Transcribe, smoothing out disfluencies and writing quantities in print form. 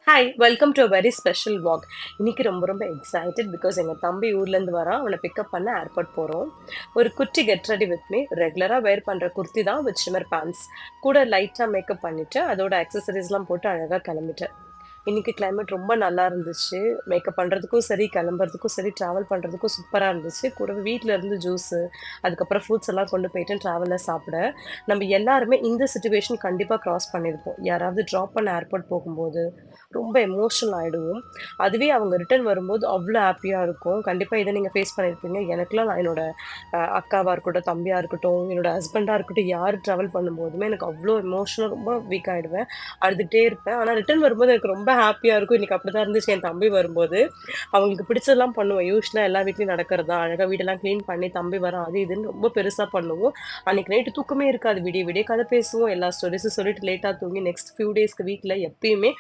Hi welcome to a very special walk. இன்னைக்கு ரொம்ப excited because எங்க தம்பி ஊர்லேருந்து வரான். அவனை பிக்கப் பண்ண ஏர்போர்ட் போகிறோம். ஒரு குட்டி கெட் ரெடி வித் மீ. ரெகுலராக வேர் பண்ணுற குர்த்தி தான் வித் ஷிமர் பேண்ட்ஸ். கூட லைட்டாக மேக்கப் பண்ணிட்டு அதோட அக்சசரிஸ்லாம் போட்டு அழகாக கிளம்பிட்டேன். இன்னைக்கு கிளைமேட் ரொம்ப நல்லா இருந்துச்சு. மேக்கப் பண்றதுக்கும் சரி, கிளம்புறதுக்கும் சரி, டிராவல் பண்றதுக்கும் சூப்பரா இருந்துச்சு. கூடவே வீட்ல இருந்து ஜூஸு, அதுக்கப்புறம் ஃப்ரூட்ஸ் எல்லாம் கொண்டு போயிட்டேன் டிராவல்ல சாப்பிட. நம்ம எல்லாருமே இந்த சிச்சுவேஷன் கண்டிப்பா கிராஸ் பண்ணியிருப்போம். யாராவது ட்ராப் பண்ண ஏர்போர்ட் போகும்போது, ரொம்ப எமோஷனல் ஆயிடுவோம். அதுவே அவங்க ரிட்டர்ன் வரும்போது அவ்ளோ ஹேப்பியா இருக்கும். கண்டிப்பா இத நீங்க ஃபேஸ் பண்ணியிருப்பீங்க. எனக்கெல்லாம் நான் என்னோட அக்காவா இருக்கட்டும், தம்பியா இருக்கட்டும், என்னோட ஹஸ்பண்டா இருக்கட்டும், யார் ட்ராவல் பண்ணும்போதுமே எனக்கு அவ்ளோ எமோஷனலா ரொம்ப வீக் ஆயிடுவேன். அழுதுட்டே இருப்பேன். ஆனா ரிட்டர்ன் வரும்போது எனக்கு ரொம்ப ஹேப்பியா இருக்கும். இன்னைக்கு அப்படிதான் இருந்துச்சு என் தம்பி வரும்போது. அவங்களுக்கு பிடிச்சதெல்லாம் பண்ணுவேன். யூசுவலா எல்லா வீட்லயும் நடக்கிறது தான். அழகா வீடெல்லாம் கிளீன் பண்ணி தம்பி வரான் அது இதுன்னு ரொம்ப பெருசா பண்ணுவோம். அன்னைக்கு நைட்டு தூக்கமே இருக்காது. விடிய விடிய கதை பேசுவோம். எல்லா ஸ்டோரீஸும் சொல்லிட்டு லேட்டா தூங்கி நெக்ஸ்ட் ஃபியூ டேஸ்க்கு வீட்ல எப்பயுமே